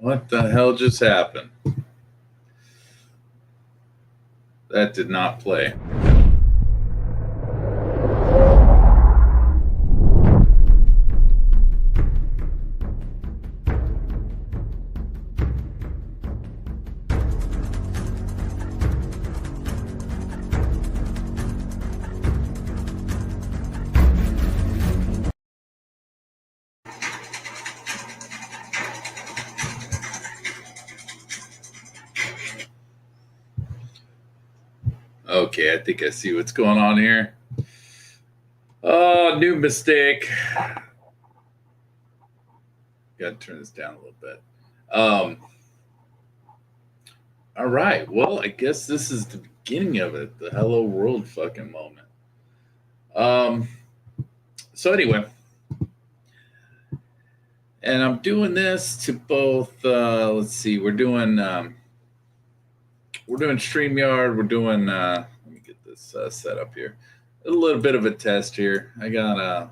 What the hell just happened? That did not play. Okay, I think I see what's going on here. Oh, new mistake. Got to turn this down a little bit. All right. Well, I guess this is the beginning of it. The hello world fucking moment. Um. So anyway, and I'm doing this to both. Let's see. We're doing StreamYard. We're doing. Let me get this set up here. A little bit of a test here. I got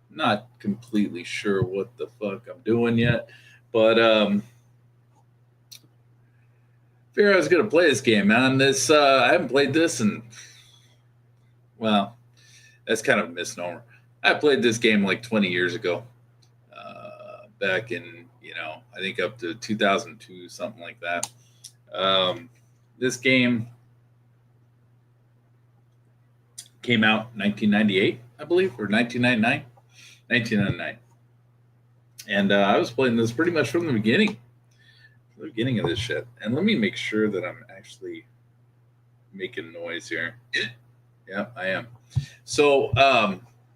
not completely sure what the fuck I'm doing yet, but figure I was gonna play this game, man. This I haven't played this in, well, that's kind of a misnomer. I played this game like 20 years ago, back in, I think up to 2002, something like that. This game came out 1998, I believe, or 1999. 1999. And I was playing this pretty much from the beginning of this shit. And let me make sure that I'm actually making noise here. Yeah, I am. So,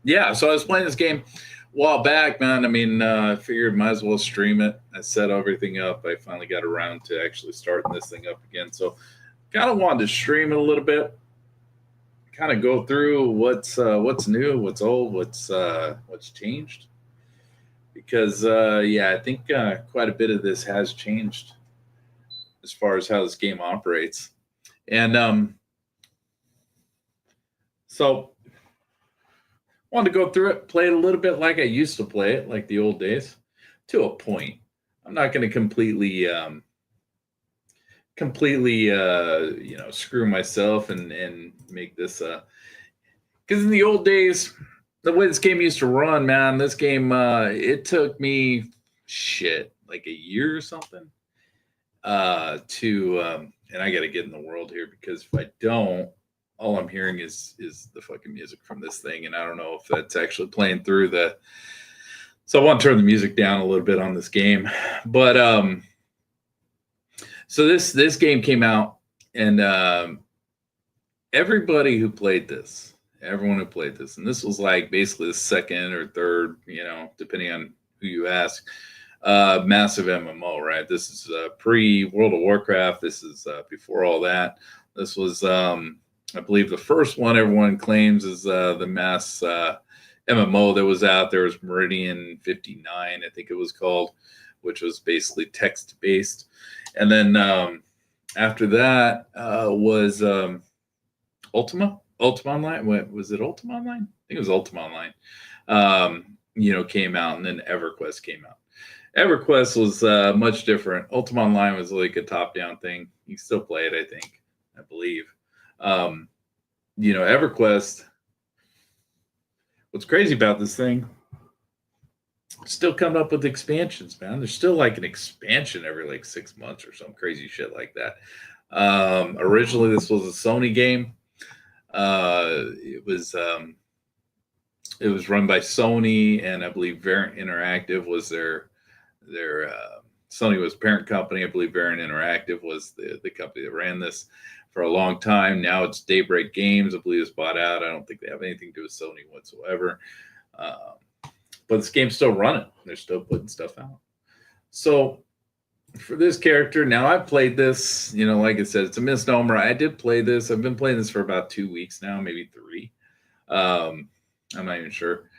yeah, so I was playing this game a while back, man. I mean, I figured might as well stream it. I set everything up. I finally got around to actually starting this thing up again. So, kind of wanted to stream it a little bit, kind of go through what's new, what's old, what's changed. Because yeah, I think quite a bit of this has changed as far as how this game operates. And so wanted to go through it, play it a little bit like I used to play it, like the old days, to a point. I'm not going to completely screw myself and make this because in the old days, the way this game used to run, man, this game it took me shit like a year or something to and I got to get in the world here, because if I don't, all I'm hearing is the fucking music from this thing, and I don't know if that's actually playing through the. So I want to turn the music down a little bit on this game, but so this game came out, and everybody who played this, everyone who played this, and this was like basically the second or third, depending on who you ask, massive MMO, right? This is pre World of Warcraft. This is before all that. This was, I believe, the first one everyone claims is the mass MMO that was out there. Was Meridian 59, I think it was called, which was basically text based. And then after that was Ultima Online. What was it? Ultima Online? I think it was Ultima Online. Came out, and then Everquest came out. Everquest was much different. Ultima Online was like a top-down thing. You can still play it, I believe. Everquest. What's crazy about this thing? Still coming up with expansions, man. There's still like an expansion every like 6 months or some crazy shit like that. Originally, this was a Sony game. It was run by Sony, and I believe Variant Interactive was their Sony was parent company. I believe Variant Interactive was the company that ran this for a long time. Now it's Daybreak Games. I believe it's bought out. I don't think they have anything to do with Sony whatsoever. But this game's still running. They're still putting stuff out. So for this character, now I've played this, like I said, it's a misnomer. I did play this. I've been playing this for about 2 weeks now, maybe 3. I'm not even sure.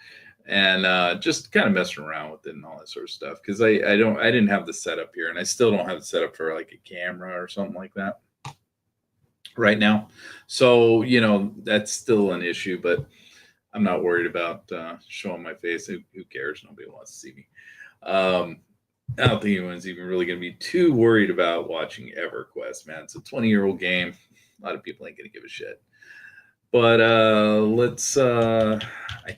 And just kind of messing around with it and all that sort of stuff. Because I didn't have the setup here, and I still don't have the setup for like a camera or something like that right now. So, that's still an issue, but I'm not worried about showing my face. Who cares? Nobody wants to see me. I don't think anyone's even really going to be too worried about watching EverQuest, man. It's a 20-year-old game. A lot of people ain't going to give a shit. But let's. I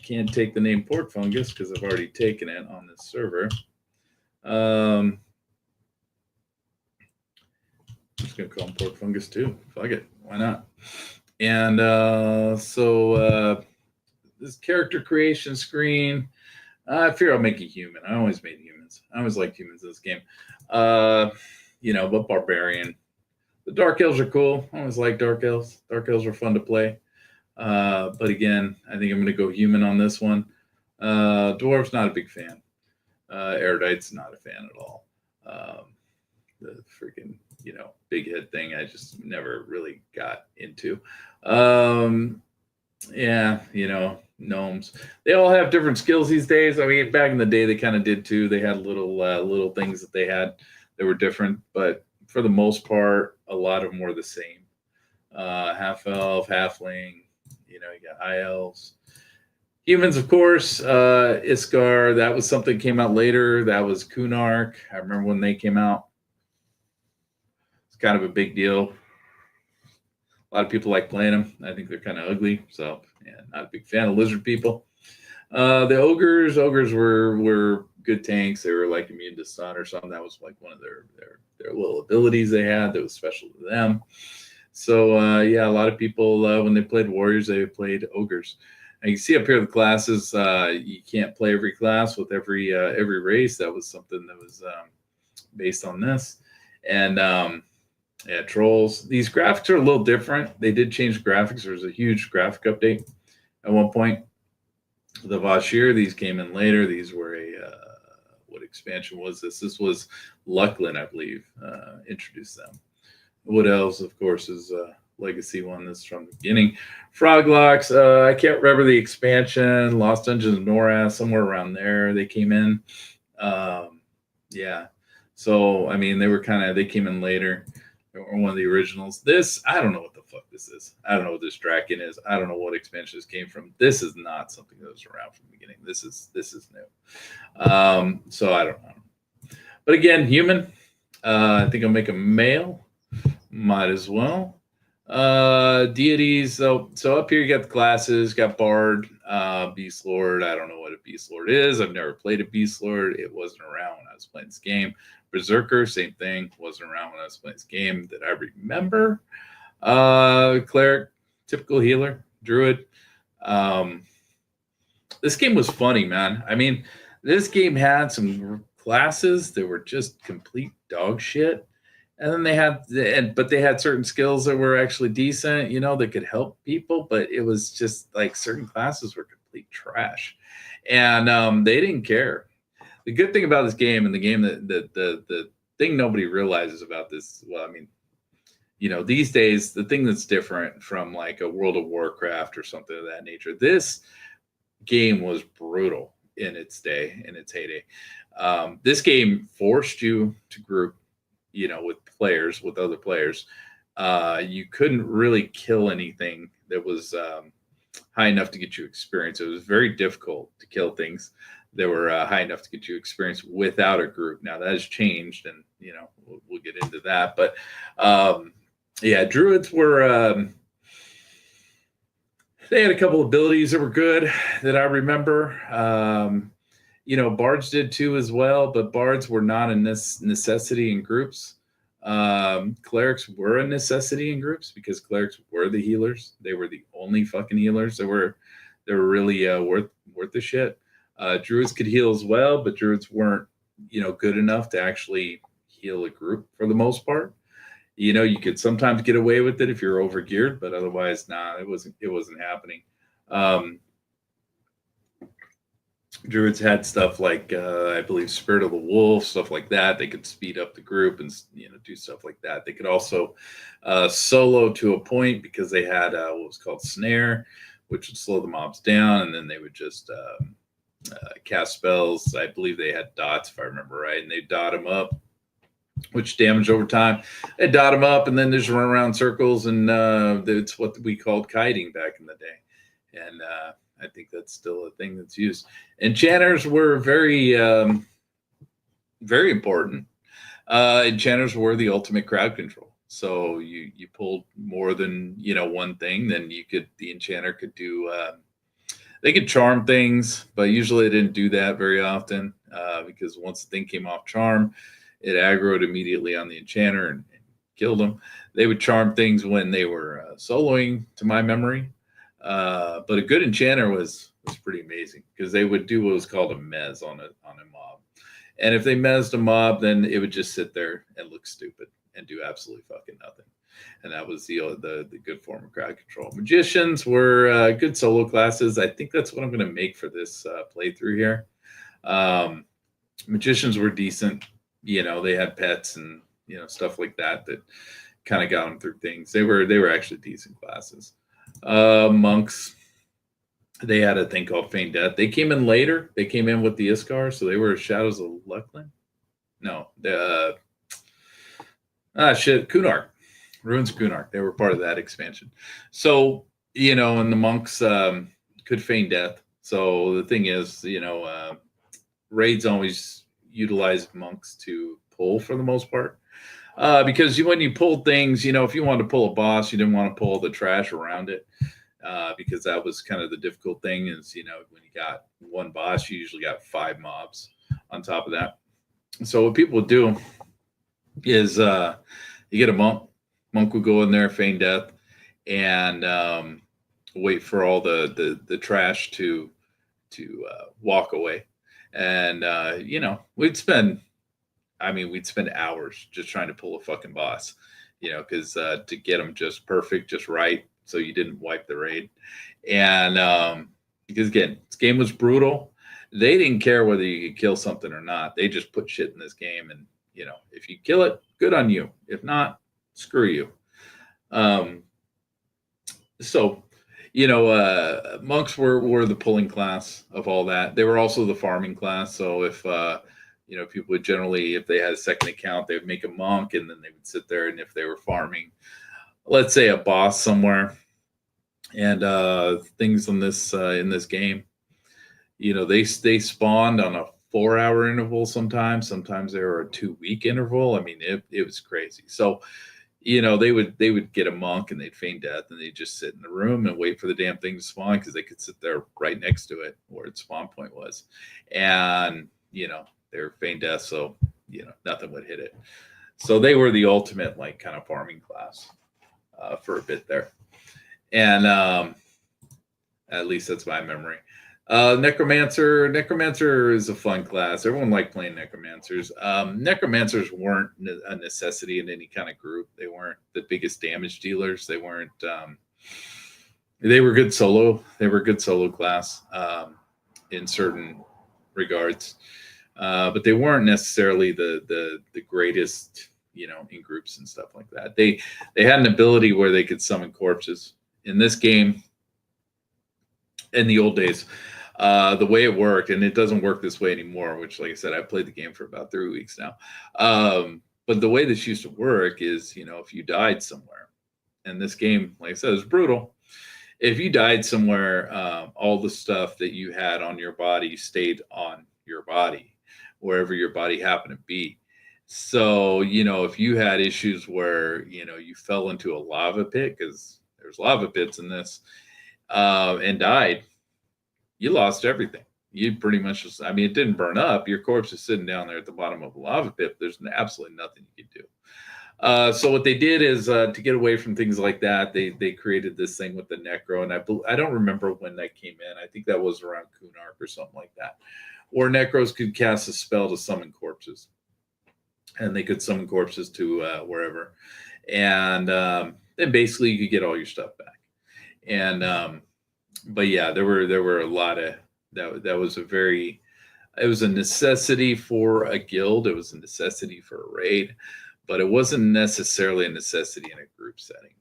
can't take the name Port Fungus because I've already taken it on this server. I'm just gonna call him Port Fungus too. Fuck it, why not? And this character creation screen. I fear I'll make a human. I always made humans. I always liked humans in this game. Uh, but barbarian. The Dark Elves are cool. I always like Dark Elves. Dark Elves are fun to play. But again, I think I'm going to go human on this one. Dwarf's not a big fan. Erudite's not a fan at all. The freaking, big head thing, I just never really got into. Yeah, gnomes. They all have different skills these days. I mean, back in the day, they kind of did too. They had little things that they had that were different, but for the most part, a lot of them were the same. Half elf, halfling. You got high elves. Humans, of course. Iskar. That was something that came out later. That was Kunark. I remember when they came out. It's kind of a big deal. A lot of people like playing them. I think they're kind of ugly, so yeah, not a big fan of lizard people. The ogres were good tanks. They were like immune to stun or something. That was like one of their little abilities they had that was special to them. So yeah, a lot of people when they played warriors, they played ogres. And you can see up here the classes. You can't play every class with every race. That was something that was based on this, and yeah, trolls. These graphics are a little different. They did change graphics. There was a huge graphic update at one point. The Vashir, these came in later. These were what expansion was this? This was Lucklin, I believe, introduced them. Wood Elves, of course, is a legacy one. This is from the beginning. Froglocks, I can't remember the expansion. Lost Dungeons of Norath, somewhere around there. They came in. Yeah. So, I mean, they came in later. They were one of the originals. This, I don't know what the fuck this is. I don't know what this Draken is. I don't know what expansion this came from. This is not something that was around from the beginning. This is new. So I don't know. But again, human. I think I'll make a male. Might as well. Deities. So up here you got the classes. Got Bard, Beast Lord. I don't know what a Beast Lord is. I've never played a Beast Lord. It wasn't around when I was playing this game. Berserker, same thing. Wasn't around when I was playing this game that I remember. Cleric, typical healer. Druid. This game was funny, man. I mean, this game had some classes that were just complete dog shit. And then they had certain skills that were actually decent, that could help people. But it was just like certain classes were complete trash, and they didn't care. The good thing about this game, and the game that the thing nobody realizes about this, well, I mean, these days the thing that's different from like a World of Warcraft or something of that nature. This game was brutal in its day, in its heyday. This game forced you to group with other players. You couldn't really kill anything that was high enough to get you experience. It was very difficult to kill things that were high enough to get you experience without a group. Now that has changed, and we'll get into that. But yeah, druids were. They had a couple abilities that were good that I remember. Bards did too as well, but bards were not a necessity in groups. Clerics were a necessity in groups because clerics were the healers. They were the only fucking healers that were really worth the shit. Druids could heal as well, but druids weren't good enough to actually heal a group for the most part. You could sometimes get away with it if you're overgeared, but otherwise, nah, it wasn't happening. Druids had stuff like I believe Spirit of the Wolf, stuff like that. They could speed up the group and do stuff like that. They could also solo to a point because they had what was called Snare, which would slow the mobs down, and then they would just cast spells. I believe they had dots, if I remember right, and they dot them up, which damage over time. They dot them up, and then they just run around circles, and it's what we called kiting back in the day, and I think that's still a thing that's used. Enchanters were very, Very important. Enchanters were the ultimate crowd control. So you pulled more than one thing, then the enchanter could do. They could charm things, but usually they didn't do that very often because once the thing came off charm, it aggroed immediately on the enchanter and killed them. They would charm things when they were soloing, to my memory. But a good enchanter was pretty amazing because they would do what was called a mez on a mob. And if they mezzed a mob, then it would just sit there and look stupid and do absolutely fucking nothing. And that was the good form of crowd control. Magicians were good solo classes. I think that's what I'm going to make for this playthrough here. Magicians were decent. They had pets and stuff like that kind of got them through things. They were actually decent classes. Monks, they had a thing called Feign Death. They came in later. They came in with the Iskar, so they were Shadows of Luckland. No, the Kunark, Ruins of Kunark. They were part of that expansion. So and the monks could feign death. So the thing is, raids always utilize monks to pull for the most part. Because when you pull things, if you wanted to pull a boss, you didn't want to pull the trash around it. Because that was kind of the difficult thing is, when you got one boss, you usually got 5 mobs on top of that. So what people would do is you get a monk. Monk would go in there, feign death, and wait for all the trash to walk away. And we'd spend hours just trying to pull a fucking boss, because to get them just perfect, just right, so you didn't wipe the raid. And because again, this game was brutal. They didn't care whether you could kill something or not. They just put shit in this game, and if you kill it, good on you. If not, screw you. So monks were the pulling class of all that. They were also the farming class. So if people would generally, if they had a second account, they would make a monk, and then they would sit there, and if they were farming, let's say a boss somewhere, and things in this game, they spawned on a 4-hour interval sometimes they were a 2-week interval. I mean, it was crazy. So they would get a monk, and they'd feign death, and they'd just sit in the room and wait for the damn thing to spawn, because they could sit there right next to it where its spawn point was. And they were feign death, so nothing would hit it. So they were the ultimate kind of farming class for a bit there. And at least that's my memory. Necromancer is a fun class. Everyone liked playing necromancers. Necromancers weren't a necessity in any kind of group. They weren't the biggest damage dealers. They weren't. They were good solo. They were a good solo class in certain regards, but they weren't necessarily the greatest. In groups and stuff like that. They had an ability where they could summon corpses. In this game, in the old days, the way it worked, and it doesn't work this way anymore, which, like I said, I've played the game for about 3 weeks now. But the way this used to work is, if you died somewhere, and this game, like I said, is brutal. If you died somewhere, all the stuff that you had on your body stayed on your body, wherever your body happened to be. So, if you had issues where, you fell into a lava pit, because there's lava pits in this, and died, you lost everything. You pretty much just, it didn't burn up. Your corpse is sitting down there at the bottom of a lava pit. There's absolutely nothing you could do. So what they did is to get away from things like that, they created this thing with the Necro. And I don't remember when that came in. I think that was around Kunark or something like that. Or Necros could cast a spell to summon corpses. And they could summon corpses to wherever. And then basically you could get all your stuff back. And but yeah, there were a lot of that was it was a necessity for a guild. It was a necessity for a raid, but it wasn't necessarily a necessity in a group setting.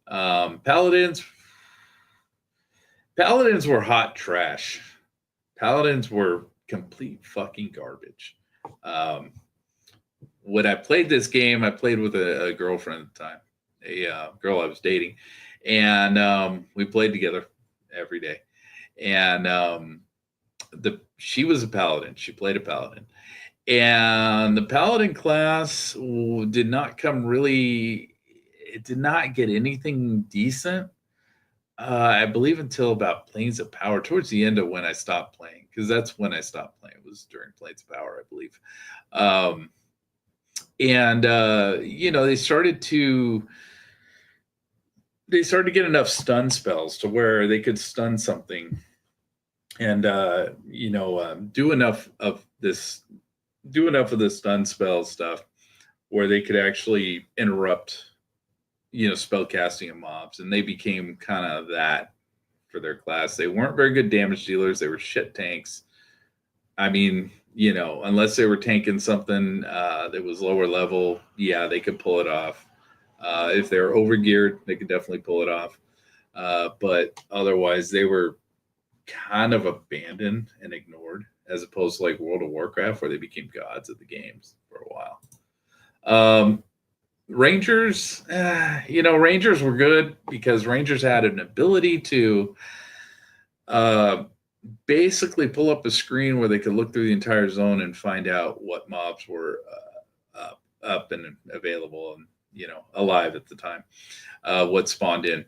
Paladins were hot trash. Paladins were complete fucking garbage. When I played this game, I played with a girlfriend at the time, a girl I was dating, and we played together every day. And she was a paladin. She played a paladin, And the Paladin class did not come really, it did not get anything decent. I believe until about Planes of Power, towards the end of when I stopped playing, because that's when I stopped playing. It was during Planes of Power, I believe. Um, and they started to get enough stun spells to where they could stun something and do enough of the stun spell stuff where they could actually interrupt spell casting of mobs, and they became kind of that for their class. They weren't very good damage dealers. They were shit tanks. I mean, unless they were tanking something that was lower level, yeah, they could pull it off. If they were overgeared, they could definitely pull it off. But otherwise, they were kind of abandoned and ignored, as opposed to like World of Warcraft, where they became gods of the games for a while. Rangers, Rangers were good because Rangers had an ability to basically pull up a screen where they could look through the entire zone and find out what mobs were up and available and alive at the time, what spawned in,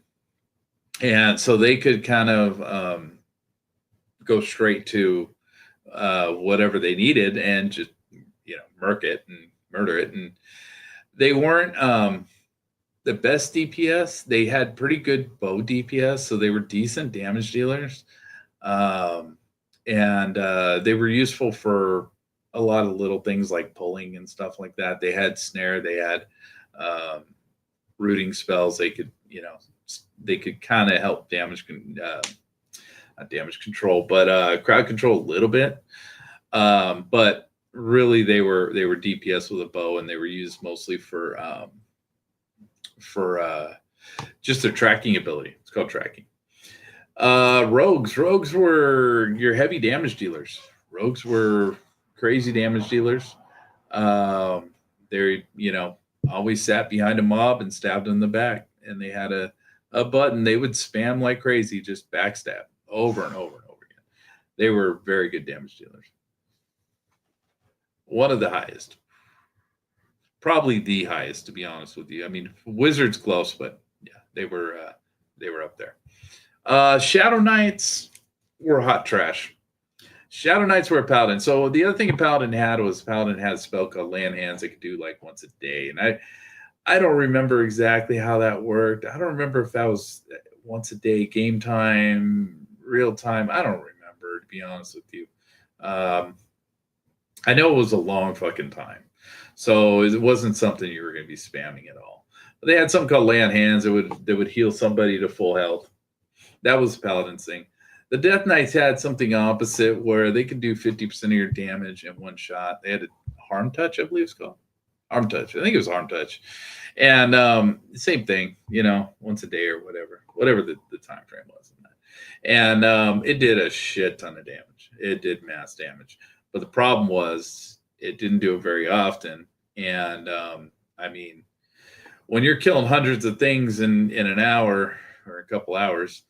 and so they could kind of go straight to whatever they needed and just murk it and murder it. And they weren't the best DPS. They had pretty good bow DPS, so they were decent damage dealers. And they were useful for a lot of little things like pulling and stuff like that. They had snare, they had rooting spells. They could kind of help not damage control, but crowd control a little bit. But really, they were DPS with a bow, and they were used mostly for just their tracking ability. It's called tracking. Rogues were your heavy damage dealers. Rogues were crazy damage dealers. They always sat behind a mob and stabbed in the back, and they had a button they would spam like crazy, just backstab over and over and over again. They were very good damage dealers. One of the highest, probably the highest, to be honest with you. I mean, Wizards close, but yeah, they were up there. Shadow Knights were hot trash. Shadow Knights were a paladin. So the other thing a paladin had was a spell called Land Hands. They could do like once a day, and I don't remember exactly how that worked. I don't remember if that was once a day, game time, real time. I don't remember, to be honest with you. I know it was a long fucking time, so it wasn't something you were going to be spamming at all. But they had something called Land Hands that would heal somebody to full health. That was Paladin's thing. The Death Knights had something opposite where they could do 50% of your damage in one shot. They had a Harm Touch, I believe it's called. Harm Touch. I think it was Harm Touch. And same thing, once a day or whatever the time frame was. And it did a shit ton of damage. It did mass damage. But the problem was it didn't do it very often. And I mean, when you're killing hundreds of things in an hour or a couple hours,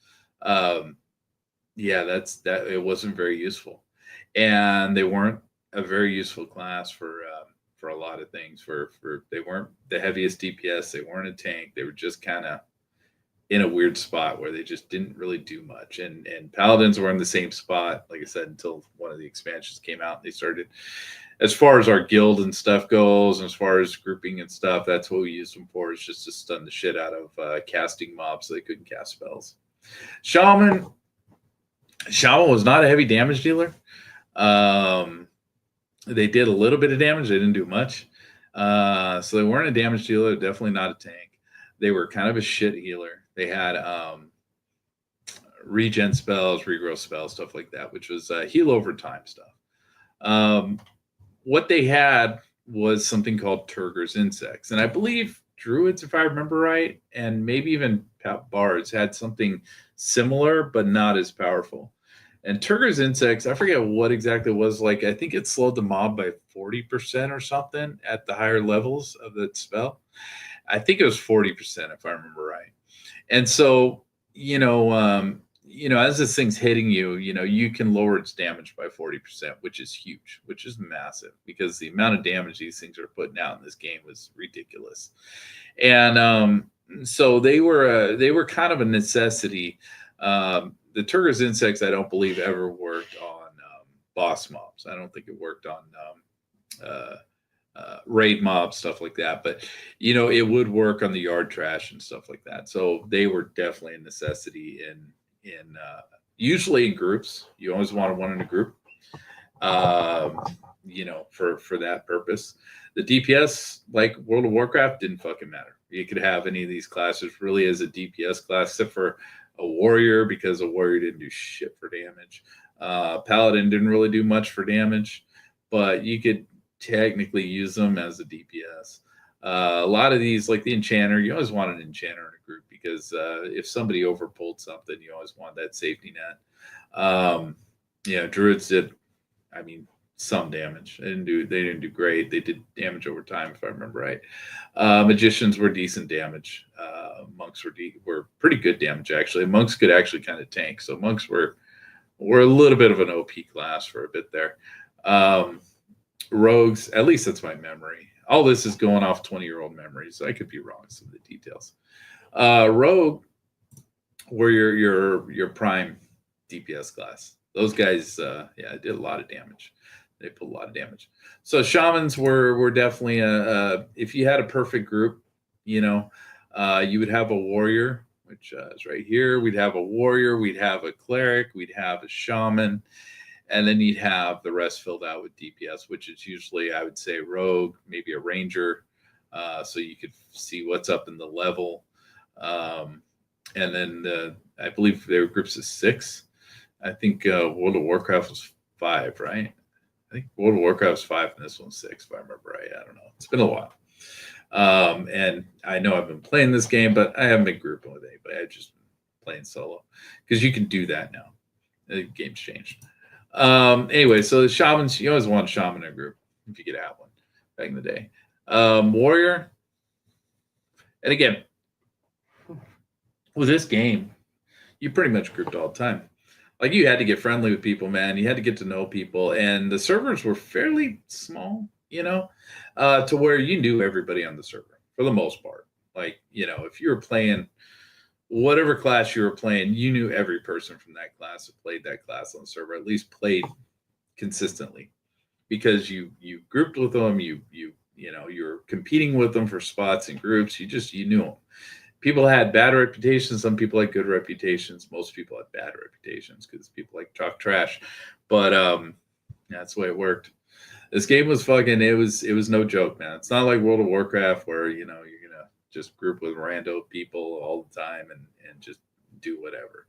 it wasn't very useful. And they weren't a very useful class for a lot of things. For they weren't the heaviest DPS. They weren't a tank. They were just kind of in a weird spot where they just didn't really do much. And Paladins were in the same spot, like I said, until one of the expansions came out. They started, as far as our guild and stuff goes, and as far as grouping and stuff, that's what we used them for, is just to stun the shit out of casting mobs so they couldn't cast spells. Shaman was not a heavy damage dealer. They did a little bit of damage. They didn't do much. So they weren't a damage dealer, definitely not a tank. They were kind of a shit healer. They had regen spells, regrowth spells, stuff like that, which was heal over time stuff. What they had was something called Turgor's Insects. And I believe Druids, if I remember right, and maybe even Bards had something similar, but not as powerful. And Turgor's Insects, I forget what exactly it was like. I think it slowed the mob by 40% or something at the higher levels of that spell. I think it was 40%, if I remember right. And so, you as this thing's hitting you, you can lower its damage by 40%, which is huge, which is massive, because the amount of damage these things are putting out in this game was ridiculous. And so they were kind of a necessity. The Turgor's insects, I don't believe, ever worked on boss mobs. I don't think it worked on uh, raid mobs, stuff like that. But it would work on the yard trash and stuff like that. So they were definitely a necessity in usually in groups. You always wanted one in a group, for that purpose. The DPS, like World of Warcraft, didn't fucking matter. You could have any of these classes really as a DPS class, except for a warrior, because a warrior didn't do shit for damage. Paladin didn't really do much for damage, but you could technically use them as a DPS. A lot of these, like the Enchanter, you always want an Enchanter in a group, because if somebody overpulled something, you always want that safety net. Druids did, some damage. They didn't do great. They did damage over time, if I remember right. Magicians were decent damage. Monks were pretty good damage, actually. Monks could actually kind of tank. So monks were a little bit of an OP class for a bit there. Rogues, at least that's my memory. All this is going off 20-year-old memories, so I could be wrong some of the details. Rogue were your prime DPS class. Those guys, did a lot of damage. They put a lot of damage. So shamans were definitely if you had a perfect group, you would have a warrior, which is right here. We'd have a warrior, we'd have a cleric, we'd have a shaman, and then you'd have the rest filled out with DPS, which is usually, I would say, rogue, maybe a ranger, so you could see what's up in the level. And then I believe there were groups of 6. I think World of Warcraft was 5, right? I think World of Warcraft was 5 and this one's 6, if I remember right. I don't know. It's been a while. And I know I've been playing this game, but I haven't been grouping with anybody. I've just been playing solo, because you can do that now. The game's changed. Anyway, so the shamans, you always want a shaman in a group if you could have one back in the day. Warrior. And again, with this game, you pretty much grouped all the time. Like, you had to get friendly with people, man. You had to get to know people, and the servers were fairly small, to where you knew everybody on the server for the most part. Like, if you were playing whatever class you were playing, you knew every person from that class that played that class on the server, at least played consistently, because you grouped with them. You're competing with them for spots in groups. You knew them. People had bad reputations. Some people had good reputations. Most people had bad reputations because people like talk trash. But that's the way it worked. This game was fucking. It was no joke, man. It's not like World of Warcraft where you're gonna just group with rando people all the time and just do whatever.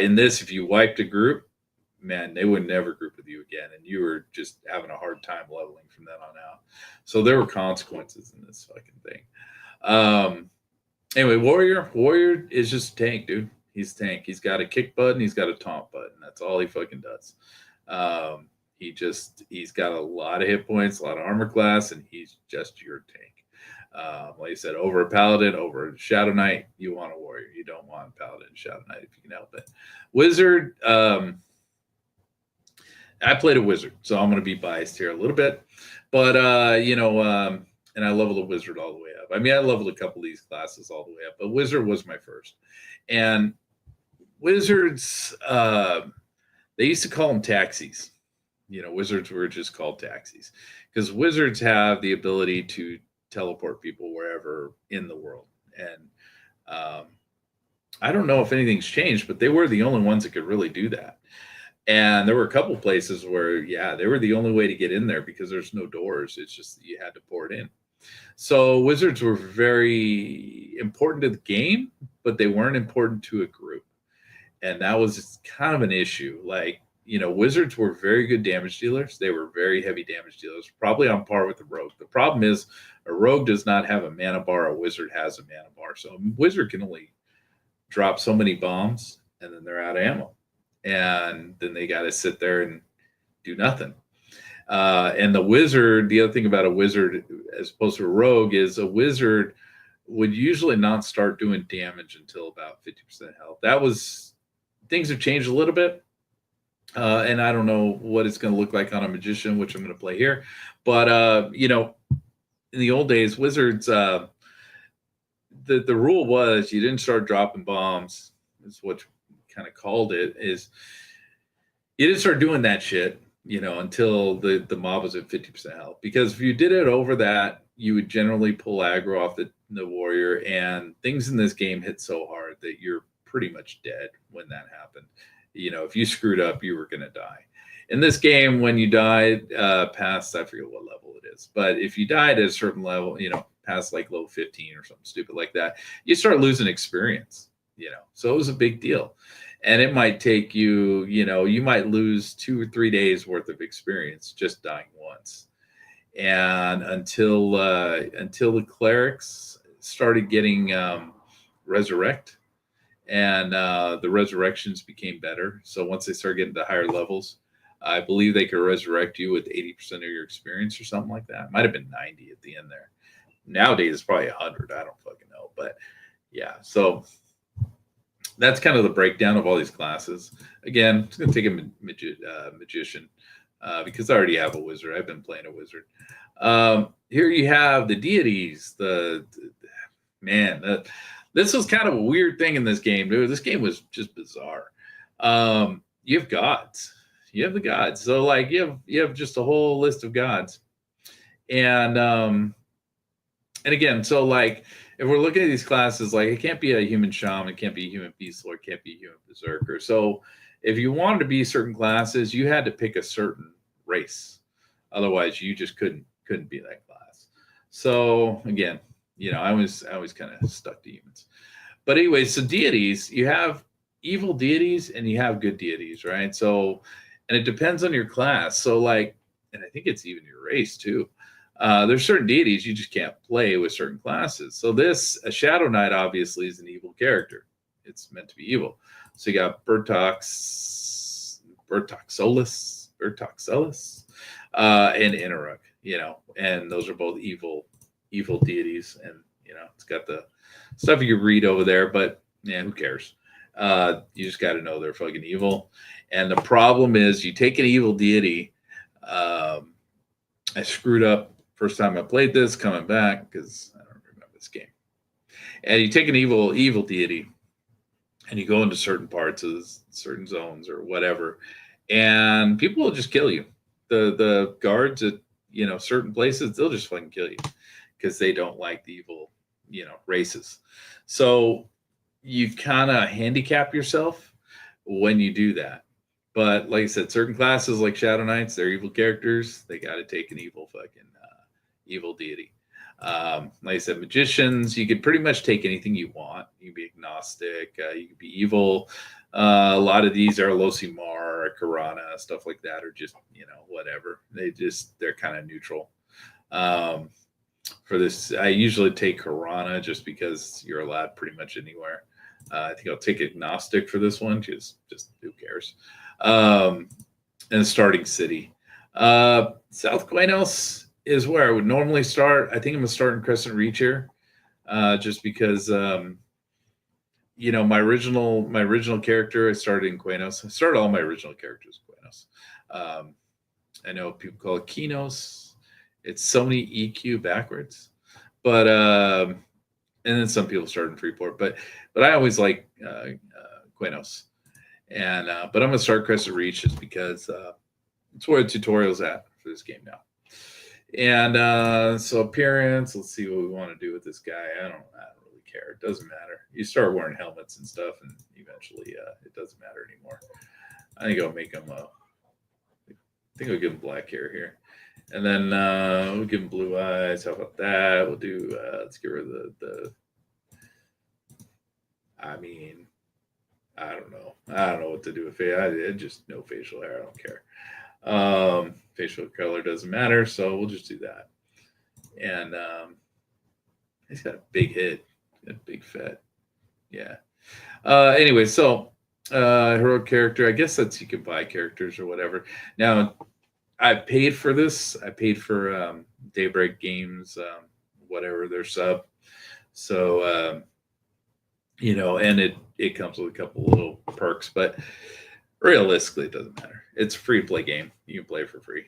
In this, if you wiped a group, man, they would never group with you again, and you were just having a hard time leveling from then on out. So there were consequences in this fucking thing. Anyway, Warrior is just a tank, dude. He's a tank. He's got a kick button. He's got a taunt button. That's all he fucking does. He's got a lot of hit points, a lot of armor class, and he's just your tank. Like I said, over a paladin, over a shadow knight, you want a warrior. You don't want a paladin and shadow knight if you can help it. Wizard, I played a wizard, so I'm going to be biased here a little bit, but and I leveled a wizard all the way up. I leveled a couple of these classes all the way up, but wizard was my first. And wizards, they used to call them taxis. Wizards were just called taxis, because wizards have the ability to teleport people wherever in the world. And I don't know if anything's changed, but they were the only ones that could really do that. And there were a couple places where, they were the only way to get in there, because there's no doors. It's just you had to pour it in. So wizards were very important to the game, but they weren't important to a group. And that was kind of an issue. Like, wizards were very good damage dealers. They were very heavy damage dealers, probably on par with the rogue. The problem is a rogue does not have a mana bar. A wizard has a mana bar. So a wizard can only drop so many bombs, and then they're out of ammo. And then they got to sit there and do nothing. And the wizard, the other thing about a wizard as opposed to a rogue is a wizard would usually not start doing damage until about 50% health. That was things have changed a little bit. And I don't know what it's going to look like on a magician, which I'm going to play here. But in the old days, wizards, the rule was you didn't start dropping bombs. Is what kind of called it. Is you didn't start doing that shit, until the mob was at 50% health. Because if you did it over that, you would generally pull aggro off the warrior, and things in this game hit so hard that you're pretty much dead when that happened. If you screwed up, you were going to die. In this game, when you died past, I forget what level it is, but if you died at a certain level, past like level 15 or something stupid like that, you start losing experience, so it was a big deal. And it might take you, you might lose 2 or 3 days worth of experience just dying once. And until the clerics started getting resurrect, and the resurrections became better. So once they started getting to higher levels, I believe they could resurrect you with 80% of your experience or something like that. It might have been 90 at the end there. Nowadays it's probably 100. I don't fucking know, but yeah. So that's kind of the breakdown of all these classes. Again, it's going to take a magician because I already have a wizard. I've been playing a wizard. Here you have the deities. Man, this was kind of a weird thing in this game, dude. This game was just bizarre. You have gods. You have the gods. So like you have just a whole list of gods. And again, so like if we're looking at these classes, like it can't be a human shaman, it can't be a human beast lord, it can't be a human berserker. So if you wanted to be certain classes, you had to pick a certain race. Otherwise, you just couldn't be that class. So again, I was kind of stuck to humans. But anyway, so deities, you have evil deities and you have good deities, right? So, and it depends on your class. So like, and I think it's even your race too. There's certain deities you just can't play with certain classes. So a Shadow Knight obviously is an evil character. It's meant to be evil. So you got Bertoxolus, and Inaruk, and those are both evil deities. And, it's got the stuff you read over there, but yeah, who cares? You just got to know they're fucking evil. And the problem is you take an evil deity. I screwed up first time I played this, coming back because I don't remember this game. And you take an evil deity, and you go into certain parts of certain zones or whatever, and people will just kill you. The guards at certain places, they'll just fucking kill you because they don't like the evil races. So you kind of handicap yourself when you do that. But like I said, certain classes like Shadow Knights, they're evil characters. They got to take an evil evil deity. Like I said, magicians, you could pretty much take anything you want. You can be agnostic. You can be evil. A lot of these are Losimar, Karana, stuff like that, or just whatever. They're kind of neutral. For this, I usually take Karana just because you're allowed pretty much anywhere. I think I'll take agnostic for this one. Just who cares? And starting city. South Quanos is where I would normally start. I think I'm gonna start in Crescent Reach here, just because my original character I started in Quanos. I started all my original characters in Quanos. I know people call it Kinos. It's Sony EQ backwards, but and then some people start in Freeport, but I always like Quanos, and but I'm gonna start Crescent Reach just because it's where the tutorial's at for this game now. And so appearance, let's see what we want to do with this guy. I don't really care. It doesn't matter. You start wearing helmets and stuff, and eventually it doesn't matter anymore. I think I'll make him. I think I'll give him black hair here. And then we'll give him blue eyes. How about that? We'll do, let's get rid of the I mean, I don't know. I don't know what to do with face. I just no facial hair. I don't care. Facial color doesn't matter. So we'll just do that. And he's got a big head. Got a big fat. Yeah. Anyway, so heroic character. I guess that's you can buy characters or whatever. Now, I paid for this. I paid for Daybreak Games, whatever their sub. So and it comes with a couple little perks, but realistically, it doesn't matter. It's a free to play game. You can play for free.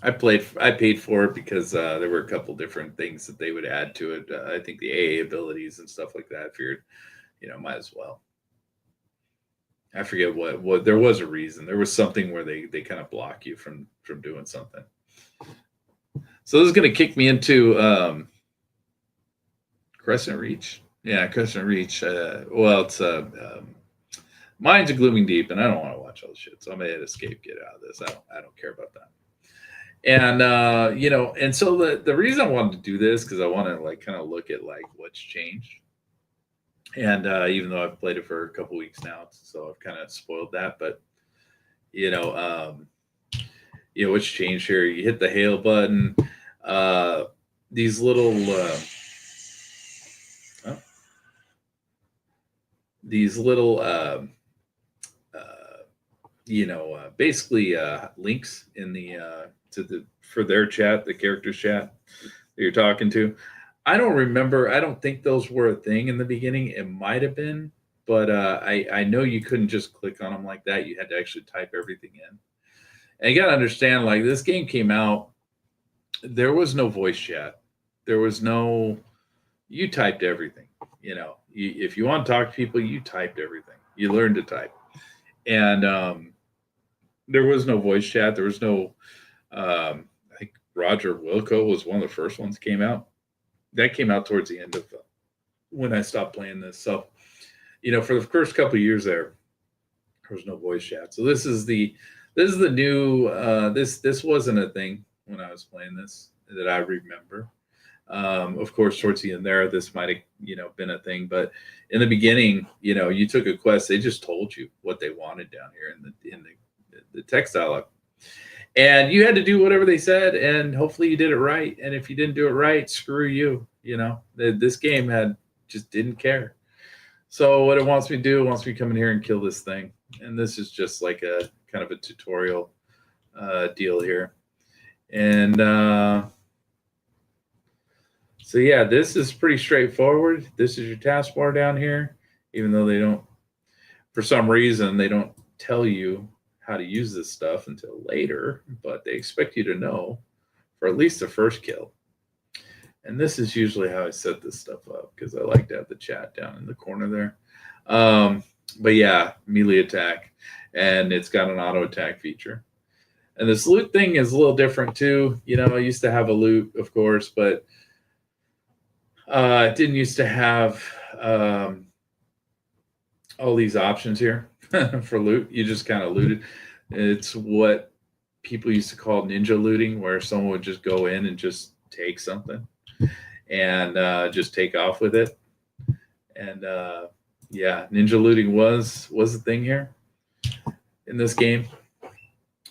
I paid for it because there were a couple different things that they would add to it. I think the AA abilities and stuff like that. I figured, might as well. I forget what there was a reason. There was something where they kind of block you from doing something. So this is going to kick me into Crescent Reach. Yeah, Crescent Reach. Well, it's Mine's a Glooming Deep, and I don't want to watch all the shit. So I'm gonna hit escape, get out of this. I don't care about that. And and so the reason I wanted to do this because I want to like kind of look at like what's changed. And even though I've played it for a couple weeks now, so I've kind of spoiled that. But you know, um, what's changed here? You hit the hail button. Uh, these little oh, these little basically links in the to the for their chat, the characters chat that you're talking to. I don't remember. I don't think those were a thing in the beginning. It might have been, but I know you couldn't just click on them like that. You had to actually type everything in. And you got to understand, like this game came out, there was no voice chat. There was no. You typed everything. If you want to talk to people, you typed everything. You learned to type, and there was no voice chat. There was no. I think Roger Wilco was one of the first ones came out. That came out towards the end of when I stopped playing this. So, for the first couple of years there was no voice chat. So this is the new. This wasn't a thing when I was playing this that I remember. Of course, towards the end there, this might have been a thing, but in the beginning, you took a quest. They just told you what they wanted down here in the text dialogue, and you had to do whatever they said, and hopefully you did it right. And if you didn't do it right, screw you. This game had just didn't care. So what it wants me to do, it wants me to come in here and kill this thing, and this is just like a kind of a tutorial deal here, and. So yeah, this is pretty straightforward. This is your taskbar down here, even though for some reason, they don't tell you how to use this stuff until later, but they expect you to know for at least the first kill. And this is usually how I set this stuff up because I like to have the chat down in the corner there. But yeah, melee attack, and it's got an auto attack feature. And this loot thing is a little different too. I used to have a loot, of course, but it didn't used to have all these options here for loot. You just kind of looted. It's what people used to call ninja looting, where someone would just go in and just take something and just take off with it. And yeah, ninja looting was a thing here in this game.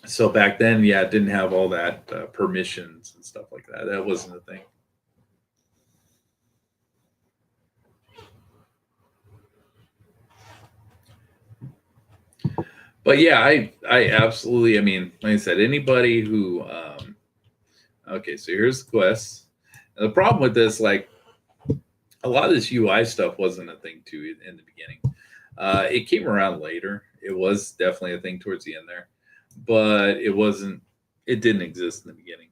So back then, yeah, it didn't have all that permissions and stuff like that. That wasn't a thing. But yeah, I absolutely. I mean, like I said, anybody who. Okay, so here's the quest. And the problem with this, like, a lot of this UI stuff wasn't a thing too in the beginning. It came around later. It was definitely a thing towards the end there, but it wasn't. It didn't exist in the beginning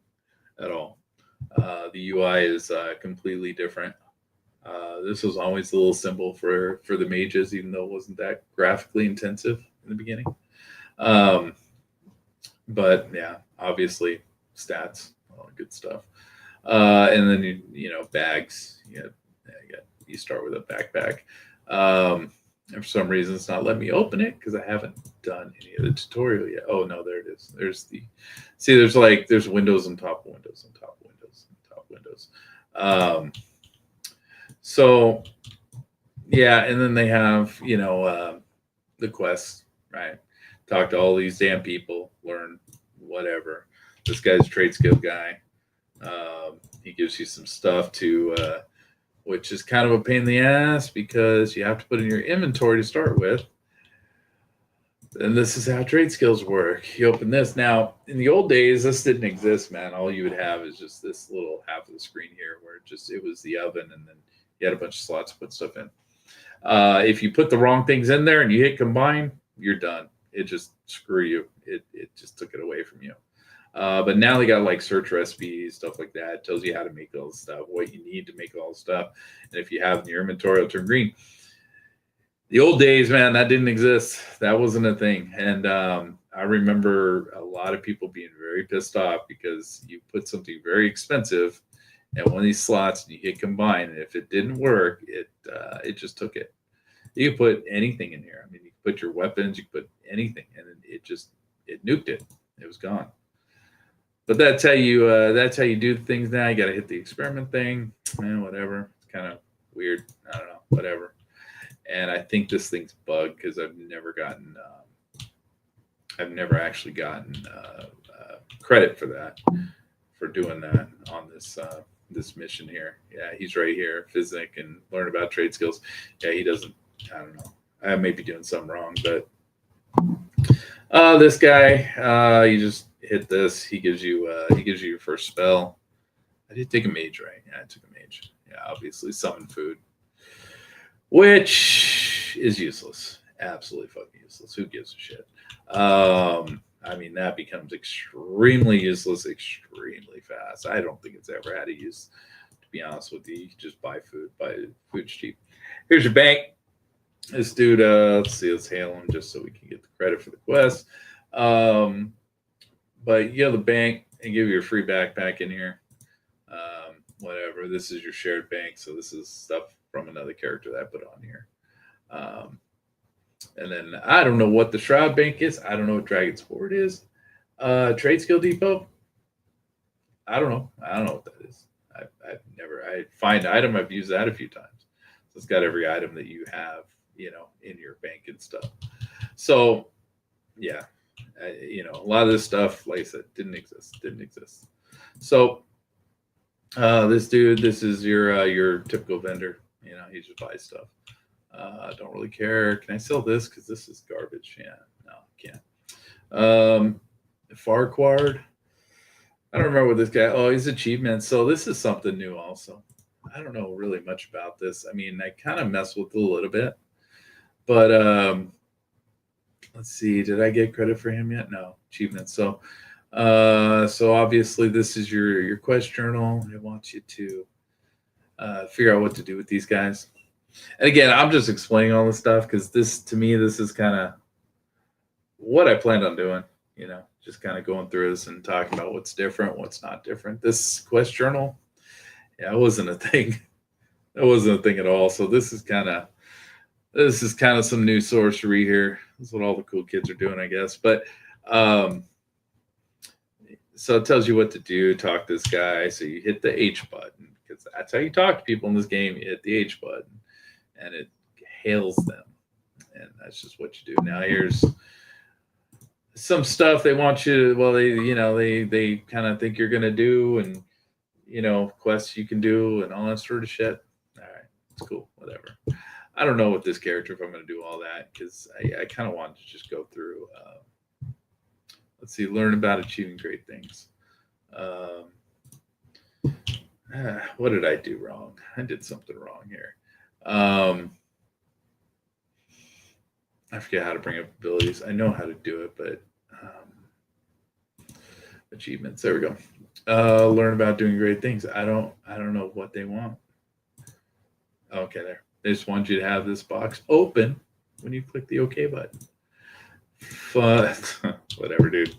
at all. The UI is completely different. This was always a little symbol for the mages, even though it wasn't that graphically intensive in the beginning. But yeah, obviously stats, all good stuff. And then bags. You start with a backpack. And for some reason, it's not letting me open it because I haven't done any of the tutorial yet. Oh no, there it is. There's windows on top of windows on top of windows on top of windows. So yeah, and then they have the quests, right? Talk to all these damn people, learn whatever. This guy's a trade skill guy. He gives you some stuff which is kind of a pain in the ass because you have to put in your inventory to start with. And this is how trade skills work. You open this. Now, in the old days, this didn't exist, man. All you would have is just this little half of the screen here where it was the oven, and then you had a bunch of slots to put stuff in. If you put the wrong things in there and you hit combine, you're done. It just screw you. It just took it away from you. But now they got like search recipes, stuff like that. It tells you how to make all the stuff, what you need to make all the stuff. And if you have in your inventory, it'll turn green. The old days, man, that didn't exist. That wasn't a thing. And I remember a lot of people being very pissed off because you put something very expensive in one of these slots and you hit combine, and if it didn't work, it just took it. You could put anything in here. I mean, you could put your weapons, you could put anything, and it nuked it. It was gone. But that's how you do things now. You got to hit the experiment thing, man. Whatever. It's kind of weird. I don't know. Whatever. And I think this thing's bugged because I've never actually gotten credit for that, for doing that on this mission here. Yeah, he's right here. Physic and learn about trade skills. Yeah, he doesn't. I don't know. I may be doing something wrong, but this guy, you just hit this. He gives you your first spell. I did take a mage, right? Yeah, I took a mage. Yeah, obviously summon food, which is useless. Absolutely fucking useless. Who gives a shit? I mean, that becomes extremely useless extremely fast. I don't think it's ever had a use, to be honest with you. You can just buy food. Food's cheap. Here's your bank. This dude, let's hail him just so we can get the credit for the quest. But you have the bank and give you a free backpack in here. Whatever. This is your shared bank, so this is stuff from another character that I put on here. And then I don't know what the Shroud Bank is. I don't know what Dragon's Hoard is. Trade Skill Depot. I don't know. I don't know what that is. I find item. I've used that a few times. So it's got every item that you have, in your bank and stuff. So, yeah, a lot of this stuff, like I said, didn't exist. So, this dude, this is your typical vendor. He just buys stuff. Don't really care. Can I sell this? Because this is garbage. Yeah, no, I can't. Farquhar. I don't remember what this guy. Oh, he's achievements. So this is something new also. I don't know really much about this. I mean, I kind of mess with it a little bit. But let's see. Did I get credit for him yet? No. Achievements. So obviously this is your quest journal. It wants you to figure out what to do with these guys. And again, I'm just explaining all this stuff because this is kind of what I planned on doing. Just kind of going through this and talking about what's different, what's not different. This quest journal, yeah, it wasn't a thing. It wasn't a thing at all. So this is kind of some new sorcery here. This is what all the cool kids are doing, I guess. But so it tells you what to do. Talk to this guy. So you hit the H button because that's how you talk to people in this game. You hit the H button, and it hails them, and that's just what you do. Now here's some stuff they want you to, well, they kind of think you're gonna do, and quests you can do and all that sort of shit. All right, it's cool, whatever. I don't know with this character if I'm gonna do all that because I kind of wanted to just go through. Let's see, learn about achieving great things. What did I do wrong? I did something wrong here. I forget how to bring up abilities. I know how to do it, but achievements. There we go. Learn about doing great things. I don't know what they want. Okay, there. They just want you to have this box open when you click the OK button. Fun. Whatever, dude.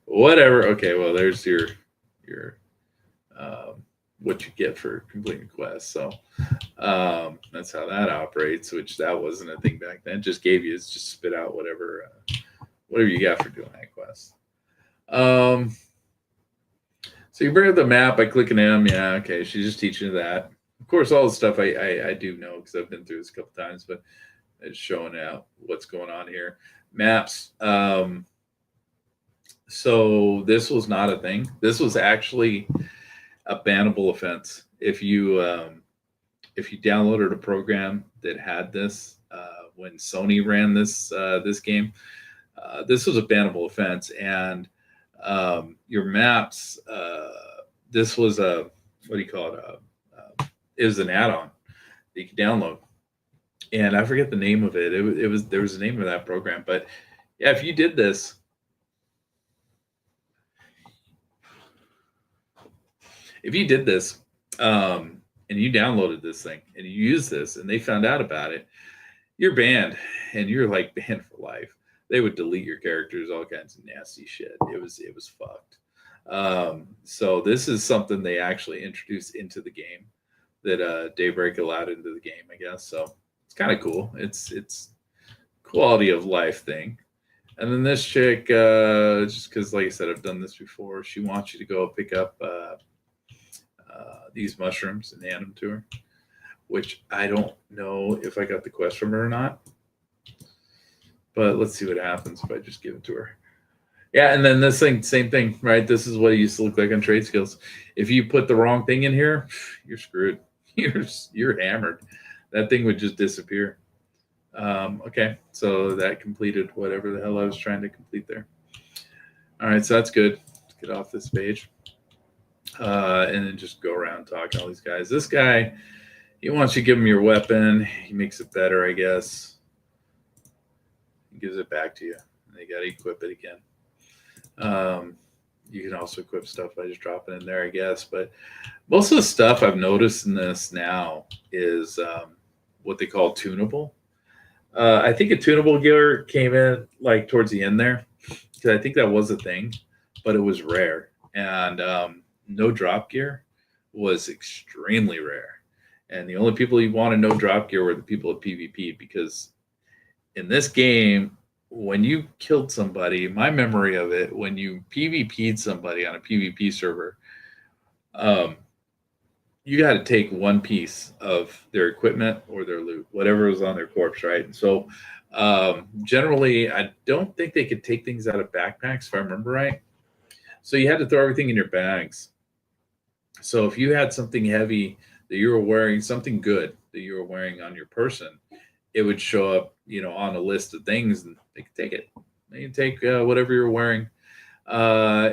Whatever. Okay, well, there's your what you get for completing the quest. So that's how that operates, which that wasn't a thing back then. Just gave you, it's just spit out whatever you got for doing that quest. So you bring up the map by clicking M. Yeah, okay. She's just teaching you that. Of course, all the stuff I do know because I've been through this a couple times, but it's showing out what's going on here. Maps. So this was not a thing. This was actually a bannable offense. If you downloaded a program that had this when Sony ran this game, This was a bannable offense, and your maps. This was a, what do you call it? It was an add-on that you could download, and I forget the name of it. It was there was a name of that program, but yeah, if you did this, and you downloaded this thing and you used this, and they found out about it, you're banned, and you're like banned for life. They would delete your characters, all kinds of nasty shit. It was fucked. So this is something they actually introduced into the game that Daybreak allowed into the game, I guess. So it's kind of cool. It's quality of life thing. And then this chick, just because, like I said, I've done this before, she wants you to go pick up these mushrooms and hand them to her, which I don't know if I got the quest from her or not. But let's see what happens if I just give it to her. Yeah, and then this thing, same thing, right? This is what it used to look like on trade skills. If you put the wrong thing in here, you're screwed. You're hammered. That thing would just disappear. Okay, so that completed whatever the hell I was trying to complete there. All right, so that's good. Let's get off this page. And then just go around talking to all these guys. This guy, he wants you to give him your weapon. He makes it better, I guess. He gives it back to you. And you got to equip it again. You can also equip stuff by just dropping in there, I guess. But most of the stuff I've noticed in this now is what they call tunable. I think a tunable gear came in like towards the end there, because I think that was a thing, but it was rare. And no drop gear was extremely rare. And the only people who wanted no drop gear were the people at PvP, because in this game, when you killed somebody, my memory of it, when you PvP'd somebody on a PvP server, you got to take one piece of their equipment or their loot, whatever was on their corpse, right? And so generally, I don't think they could take things out of backpacks, if I remember right. So you had to throw everything in your bags. So if you had something heavy that you were wearing, something good that you were wearing on your person, it would show up, on a list of things, and they could take it. They can take whatever you're wearing. So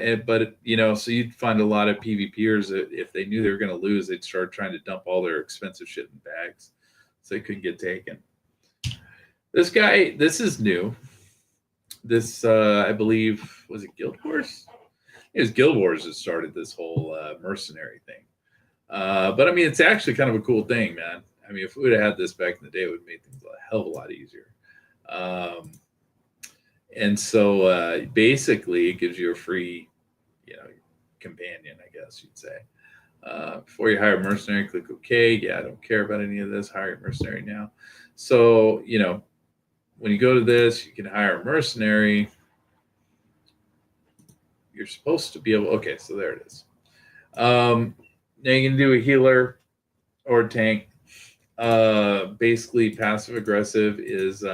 you'd find a lot of PvPers that if they knew they were going to lose, they'd start trying to dump all their expensive shit in bags so they couldn't get taken. This guy, this is new. This, I believe, was it Guild Wars? It was Guild Wars that started this whole mercenary thing. But I mean, it's actually kind of a cool thing, man. I mean, if we would have had this back in the day, it would have made things a hell of a lot easier. And so basically, it gives you a free, companion, I guess you'd say. Before you hire a mercenary, click OK. Yeah, I don't care about any of this. Hire a mercenary now. So, when you go to this, you can hire a mercenary. You're supposed to be able. Okay, so there it is. Now you can do a healer or a tank. Basically, passive aggressive is.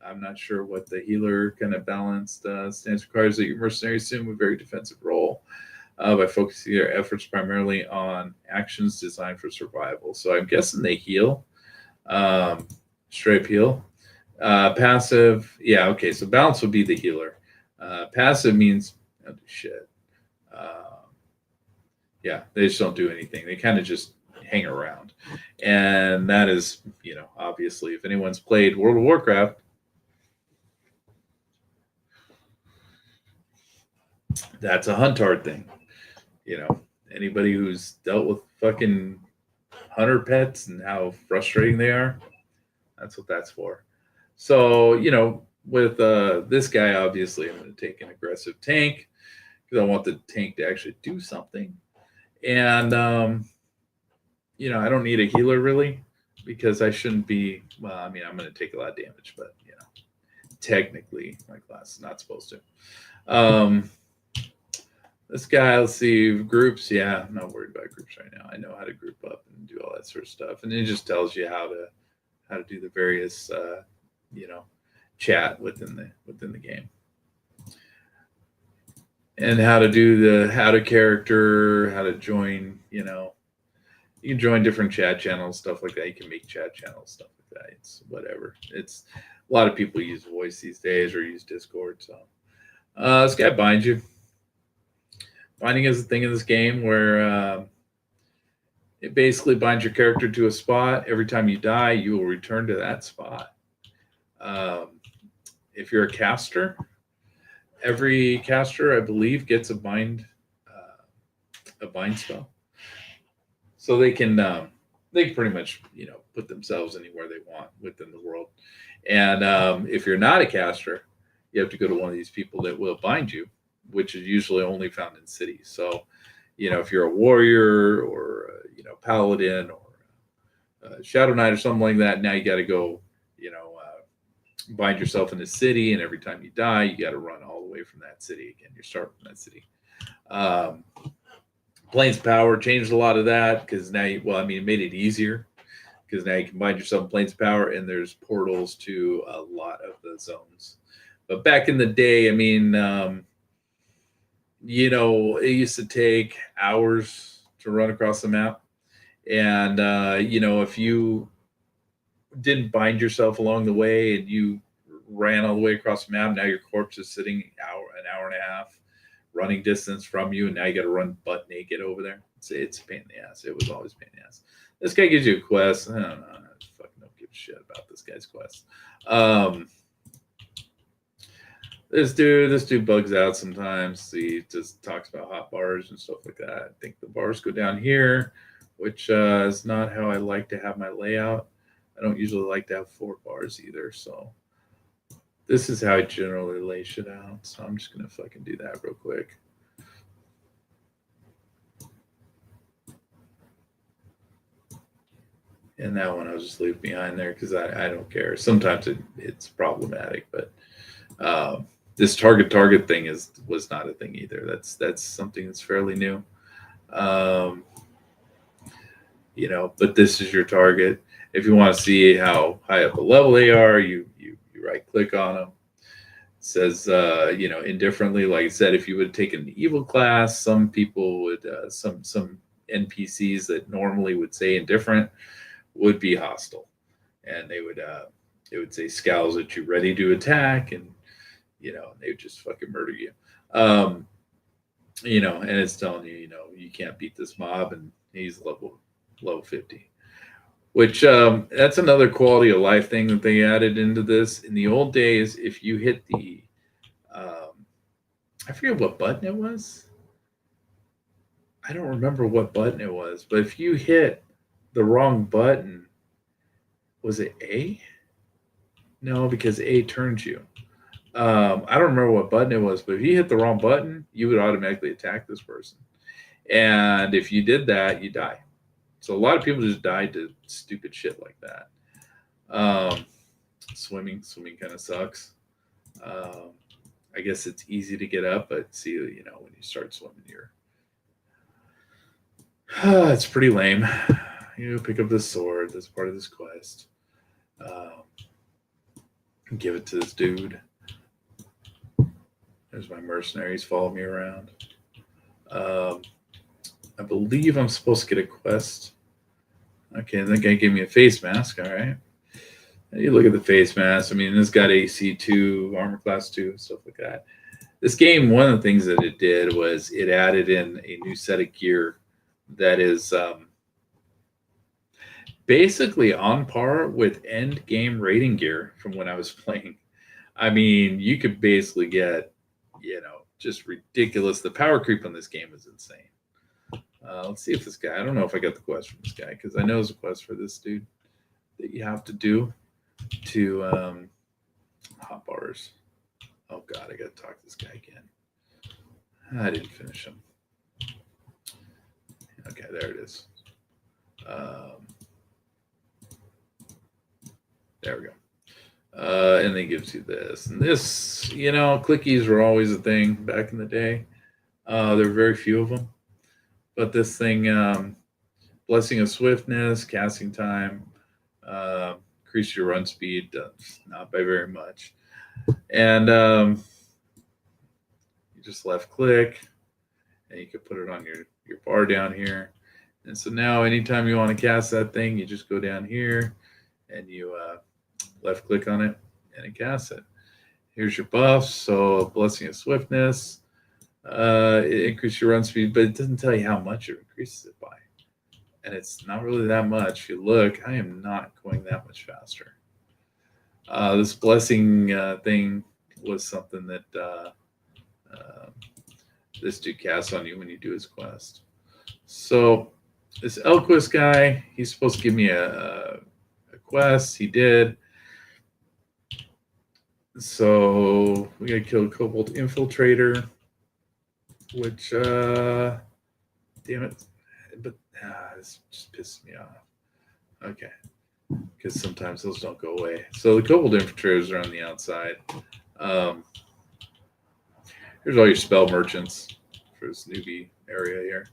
I'm not sure what the healer kind of balanced stance requires, that your mercenaries assume a very defensive role by focusing their efforts primarily on actions designed for survival. So I'm guessing they heal, straight heal. Passive, yeah, okay. So balance would be the healer. Passive means don't do shit. Yeah, they just don't do anything. They kind of just hang around, and that is, obviously, if anyone's played World of Warcraft, that's a huntard thing. Anybody who's dealt with fucking hunter pets and how frustrating they are, that's what that's for. So, with this guy, obviously, I'm going to take an aggressive tank because I want the tank to actually do something. And, I don't need a healer really, because I shouldn't be, well, I mean, I'm going to take a lot of damage, but, technically my class is not supposed to. This guy, let's see, groups. Yeah, I'm not worried about groups right now. I know how to group up and do all that sort of stuff, and it just tells you how to do the various, chat within the game, and how to do how to character, how to join. You can join different chat channels, stuff like that. You can make chat channels, stuff like that. It's whatever. It's a lot of people use voice these days or use Discord. So this guy binds you. Binding is a thing in this game where it basically binds your character to a spot. Every time you die, you will return to that spot. Um, if you're a caster, every caster, I believe, gets a bind spell, so they can pretty much put themselves anywhere they want within the world. And if you're not a caster, you have to go to one of these people that will bind you, which is usually only found in cities. So, if you're a warrior or paladin or shadow knight or something like that, now you got to go, bind yourself in a city, and every time you die, you got to run all the way from that city again. You start from that city. Planes Power changed a lot of that because now, it made it easier because now you can bind yourself in Planes Power, and there's portals to a lot of the zones. But back in the day, it used to take hours to run across the map. And, if you didn't bind yourself along the way and you ran all the way across the map, now your corpse is sitting an hour and a half running distance from you, and now you got to run butt naked over there. It's a pain in the ass. It was always a pain in the ass. This guy gives you a quest. I don't know. I fucking don't give a shit about this guy's quest. This dude bugs out sometimes. He just talks about hot bars and stuff like that. I think the bars go down here, which is not how I like to have my layout. I don't usually like to have 4 bars either. So this is how I generally lay shit out. So I'm just going to fucking do that real quick. And that one I'll just leave behind there because I don't care. Sometimes it's problematic, but this target thing was not a thing either. That's something that's fairly new. But this is your target. If you want to see how high up a level they are, you right click on them. It says indifferently. Like I said, if you would have taken an evil class, some people would some NPCs that normally would say indifferent would be hostile, and they would say scowls at you, ready to attack, and they would just fucking murder you. And it's telling you, you can't beat this mob, and he's level 50. Which that's another quality of life thing that they added into this. In the old days, if you hit the I forget what button it was. I don't remember what button it was, but if you hit the wrong button, was it A? No, because A turns you. I don't remember what button it was, but if you hit the wrong button, you would automatically attack this person. And if you did that, you die. So a lot of people just died to stupid shit like that. Swimming kind of sucks. I guess it's easy to get up, but see, when you start swimming, it's pretty lame. You pick up this sword. That's part of this quest. Give it to this dude. There's my mercenaries follow me around. I believe I'm supposed to get a quest. Okay, that guy gave me a face mask. All right. You look at the face mask. This got AC 2, armor class 2, stuff like that. This game, one of the things that it did was it added in a new set of gear that is basically on par with end game rating gear from when I was playing. You could basically get, just ridiculous. The power creep on this game is insane. Let's see if this guy, I don't know if I got the quest from this guy because I know there's a quest for this dude that you have to do to hot bars. Oh God, I got to talk to this guy again. I didn't finish him. Okay, there it is. There we go. And then gives you this. And this, clickies were always a thing back in the day. There were very few of them. But this thing, Blessing of Swiftness, casting time, increase your run speed, not by very much. And you just left click, and you can put it on your bar down here. And so now anytime you want to cast that thing, you just go down here, and you left click on it, and it casts it. Here's your buffs. So Blessing of Swiftness, it increases your run speed, but it doesn't tell you how much it increases it by. And it's not really that much. If you look, I am not going that much faster. This blessing thing was something that this dude casts on you when you do his quest. So this Everquest guy, he's supposed to give me a quest. He did. So we gotta kill a Kobold Infiltrator, which damn it, but this just pisses me off. Okay, because sometimes those don't go away. So the Kobold Infiltrators are on the outside. Here's all your spell merchants for this newbie area here.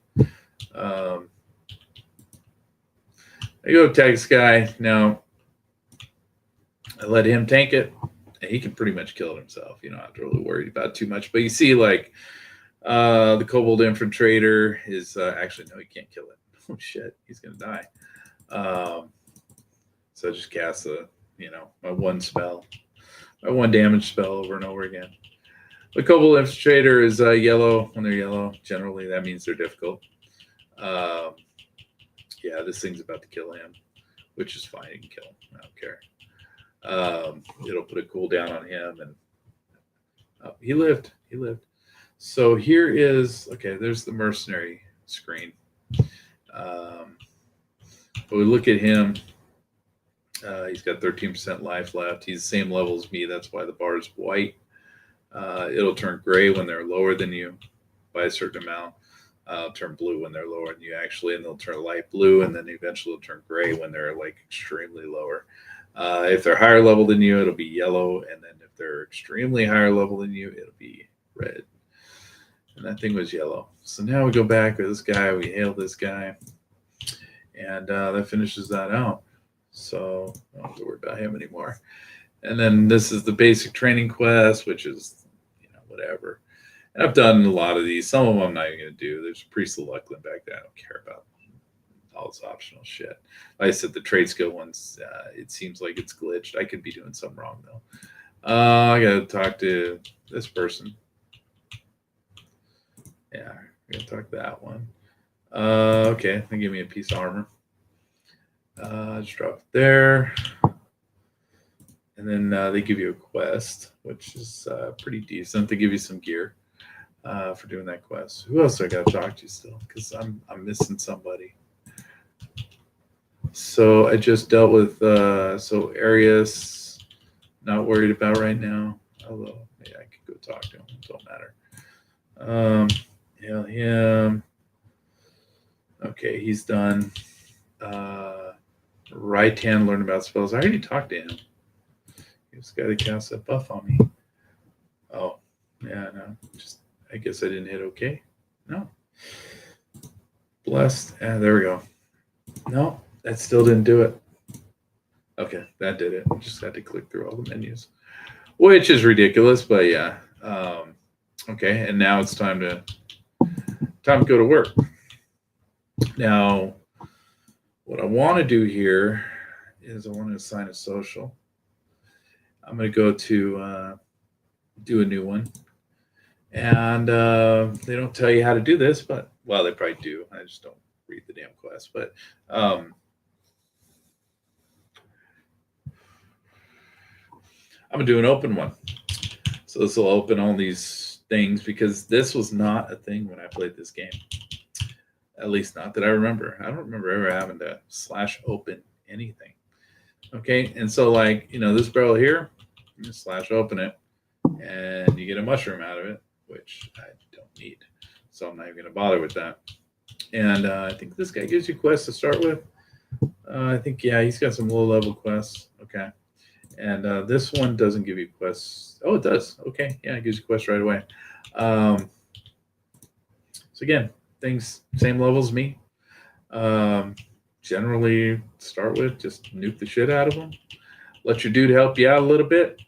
I go attack this guy. Now, I let him tank it. And he can pretty much kill it himself. You don't have to really worry about too much. But you see, like, the Kobold Infiltrator is actually, no, he can't kill it. Oh, shit. He's going to die. So I just cast my one spell, my one damage spell over and over again. The Kobold Infiltrator is yellow. When they're yellow, generally that means they're difficult. Yeah, this thing's about to kill him, which is fine. You can kill him. I don't care. It'll put a cooldown on him, and he lived. So here is, okay, there's the mercenary screen. But we look at him. He's got 13% life left. He's the same level as me. That's why the bar is white. It'll turn gray when they're lower than you by a certain amount. Turn blue when they're lower than you, actually, and they'll turn light blue, and then eventually it'll turn gray when they're like extremely lower. If they're higher level than you, it'll be yellow, and then if they're extremely higher level than you, it'll be red. And that thing was yellow. So now we go back with this guy. We hail this guy, and that finishes that out. So I don't have to worry about him anymore. And then this is the basic training quest, which is, whatever. And I've done a lot of these. Some of them I'm not even going to do. There's Priest of Lucklin back there. I don't care about all this optional shit. Like I said, the trade skill ones, it seems like it's glitched. I could be doing something wrong, though. I got to talk to this person. Yeah, I got to talk to that one. Okay, they give me a piece of armor. Just drop it there. And then they give you a quest, which is pretty decent. They give you some gear for doing that quest. Who else I got to talk to still? Because I'm missing somebody. So I just dealt with Arius. Not worried about right now. Although maybe I could go talk to him. It don't matter. Hail him. Okay, he's done. Right hand, learn about spells. I already talked to him. This guy that casts that buff on me. Oh, yeah, no. I guess I didn't hit OK. No. Blessed. There we go. No, that still didn't do it. Okay, that did it. Just had to click through all the menus, which is ridiculous, but yeah. Okay, and now it's time to go to work. Now, what I want to do here is I want to assign a social. I'm going to go to do a new one. And they don't tell you how to do this, but, well, they probably do. I just don't read the damn quest. But I'm going to do an open one. So this will open all these things because this was not a thing when I played this game. At least not that I remember. I don't remember ever having to /open anything. Okay, and so like, this barrel here, you /open it, and you get a mushroom out of it, which I don't need. So I'm not even going to bother with that. And I think this guy gives you quests to start with. I think, yeah, he's got some low-level quests. Okay. And this one doesn't give you quests. Oh, it does. Okay. Yeah, it gives you quests right away. So again, things, same level as me. Generally start with just nuke the shit out of them. Let your dude help you out a little bit.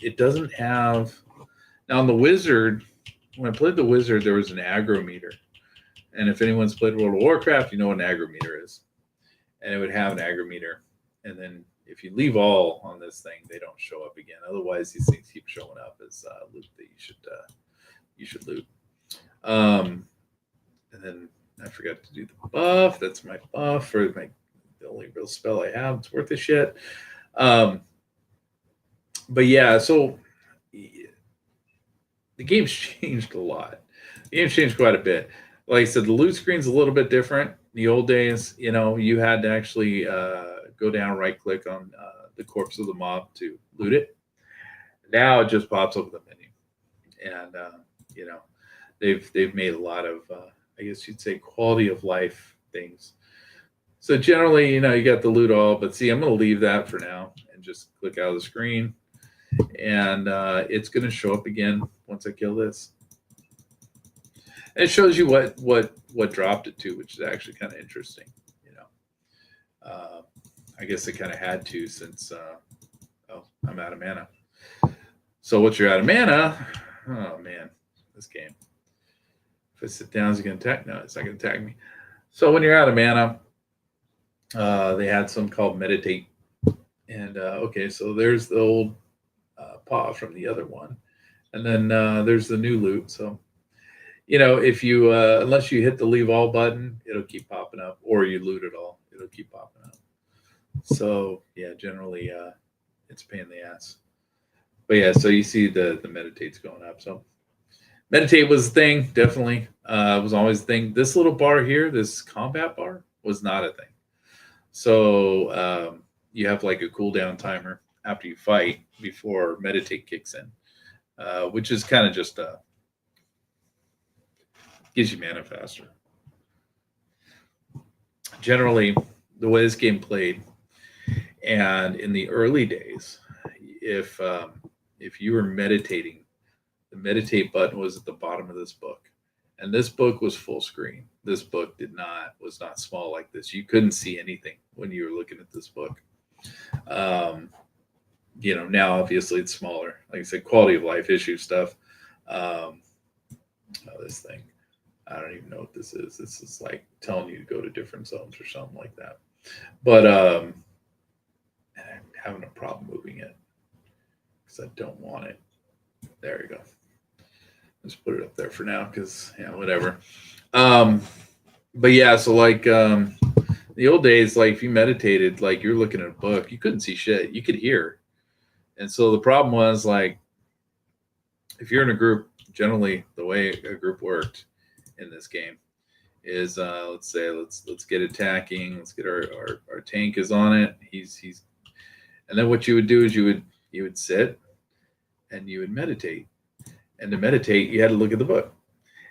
It doesn't have... Now, on the Wizard, when I played the Wizard, there was an aggro meter. And if anyone's played World of Warcraft, you know what an aggro meter is. and it would have an aggrometer. And then if you leave all on this thing, they don't show up again. Otherwise, these things keep showing up as loot that you should loot. And then I forgot to do the buff. That's my buff for the only real spell I have. It's worth a shit. Um, but yeah, so the game's changed a lot. The game's changed quite a bit. Like I said, the loot screen's a little bit different. In the old days, you had to actually go down, right click on the corpse of the mob to loot it. Now it just pops up with a menu, and they've made a lot of I guess you'd say quality of life things. So generally, you got the loot all, but see, I'm going to leave that for now and just click out of the screen, and it's going to show up again once I kill this. And it shows you what dropped it to, which is actually kind of interesting. I guess they kind of had to since I'm out of mana. So once you're out of mana, oh man, this game. If I sit down, is it going to attack? No, it's not going to attack me. So when you're out of mana, they had some called meditate. And okay, so there's the old paw from the other one. And then there's the new loot. So, if you, unless you hit the leave all button, it'll keep popping up, or you loot it all, it'll keep popping up. So yeah, generally it's a pain in the ass. But yeah, so you see the meditate's going up. So meditate was the thing, definitely. It was always the thing. This little bar here, this combat bar, was not a thing. So you have like a cooldown timer after you fight before meditate kicks in, which is kind of just gives you mana faster. Generally, the way this game played, and in the early days, if you were meditating, the meditate button was at the bottom of this book, and this book was full screen. This book was not small like this. You couldn't see anything when you were looking at this book. Now obviously it's smaller. Like I said, quality of life issue stuff. This thing, I don't even know what this is. This is like telling you to go to different zones or something like that. But I'm having a problem moving it because I don't want it. There we go. Let's put it up there for now because whatever. But yeah, so like the old days, like if you meditated, like you're looking at a book, you couldn't see shit. You could hear. And so the problem was like if you're in a group, generally the way a group worked in this game is let's get attacking, let's get our tank is on it. He's and then what you would do is you would sit and you would meditate. And to meditate, you had to look at the book.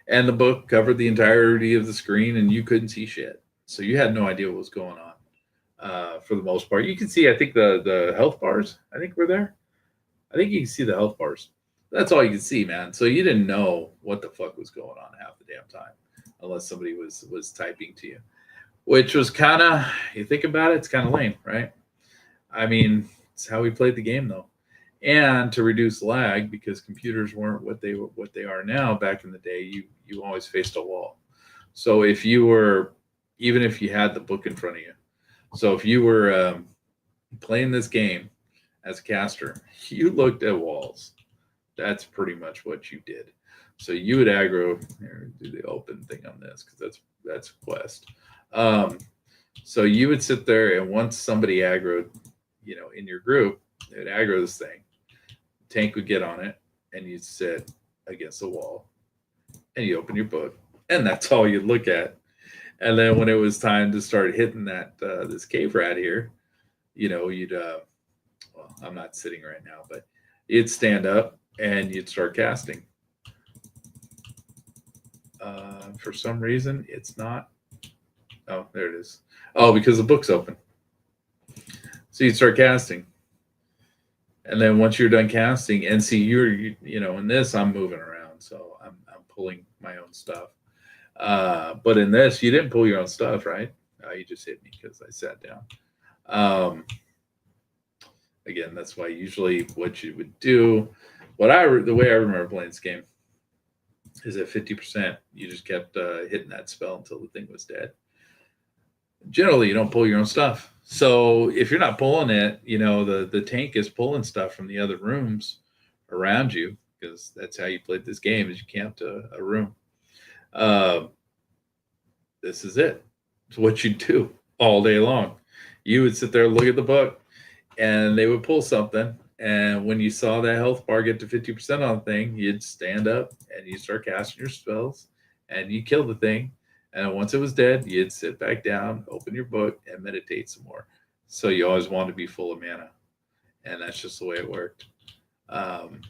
And the book covered the entirety of the screen and you couldn't see shit. So you had no idea what was going on for the most part. You can see, I think, the health bars, I think were there. I think you can see the health bars. That's all you can see, man. So you didn't know what the fuck was going on half the damn time unless somebody was typing to you, which was kind of, you think about it, it's kind of lame, right? I mean, it's how we played the game, though. And to reduce lag, because computers weren't what they are now. Back in the day, you always faced a wall. So if you were, even if you had the book in front of you, so if you were playing this game as a caster, you looked at walls. That's pretty much what you did. So you would aggro. Here, do the open thing on this because that's quest. So you would sit there, and once somebody aggroed, in your group, they would aggro this thing. Tank would get on it, and you'd sit against the wall, and you open your book, and that's all you'd look at. And then when it was time to start hitting that this cave rat here, you'd well, I'm not sitting right now, but you'd stand up and you'd start casting. For some reason, it's not. Oh, there it is. Oh, because the book's open. So you'd start casting. And then once you're done casting, and see, in this, I'm moving around. So I'm pulling my own stuff. But in this, you didn't pull your own stuff, right? You just hit me because I sat down. Again, that's why usually what you would do, the way I remember playing this game is at 50%, you just kept hitting that spell until the thing was dead. Generally, you don't pull your own stuff. So if you're not pulling it, the tank is pulling stuff from the other rooms around you, because that's how you played this game, is you camped a room. Uh, this is it. It's what you do all day long. You would sit there, look at the book, and they would pull something. And when you saw that health bar get to 50% on the thing, you'd stand up and you start casting your spells and you kill the thing. And once it was dead, you'd sit back down, open your book, and meditate some more. So you always wanted to be full of mana. And that's just the way it worked. Um,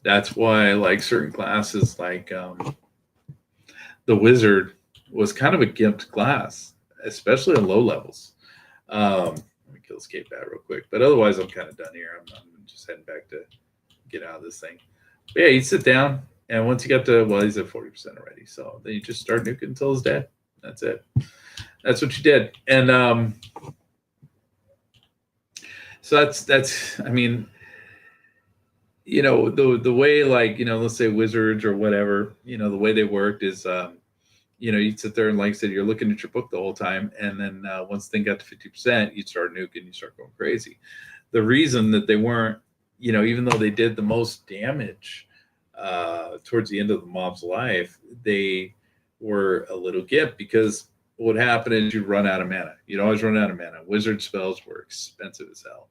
that's why, like certain classes, like the wizard was kind of a gimped class, especially in low levels. Let me kill escape that real quick. But otherwise, I'm kind of done here. I'm just heading back to get out of this thing. But yeah, you sit down, and once you get to, well, he's at 40% already. So then you just start nuking until he's dead. That's it. That's what you did. And so that's I mean, the way, like, let's say wizards or whatever, the way they worked is you'd sit there and, like I said, you're looking at your book the whole time, and then once the thing got to 50%, you'd start nuking, you start going crazy. The reason that they weren't, even though they did the most damage towards the end of the mob's life, they were a little gimped, because what happened is you'd run out of mana. You'd always run out of mana. Wizard spells were expensive as hell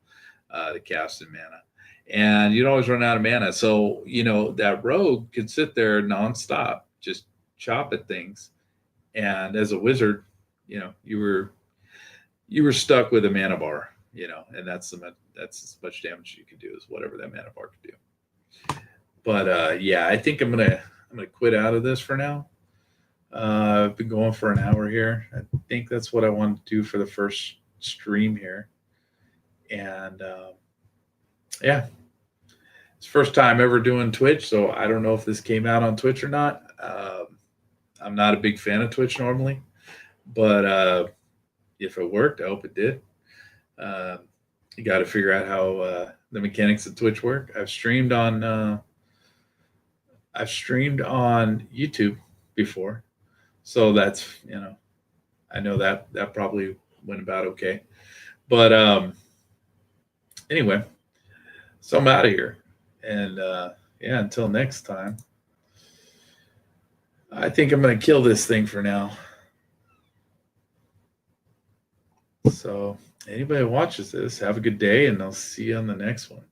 to cast in mana. And you'd always run out of mana. So, that rogue could sit there nonstop, just chop at things. And as a wizard, you were stuck with a mana bar, and that's as much damage you can do as whatever that mana bar could do. But yeah, I think I'm gonna quit out of this for now. I've been going for an hour here. I think that's what I want to do for the first stream here. And yeah, it's first time ever doing Twitch, so I don't know if this came out on Twitch or not. I'm not a big fan of Twitch normally, but if it worked, I hope it did. You got to figure out how the mechanics of Twitch work. I've streamed on YouTube before, so that's I know that probably went about okay. But anyway, so I'm out of here, and yeah, until next time. I think I'm going to kill this thing for now. So, anybody who watches this, have a good day, and I'll see you on the next one.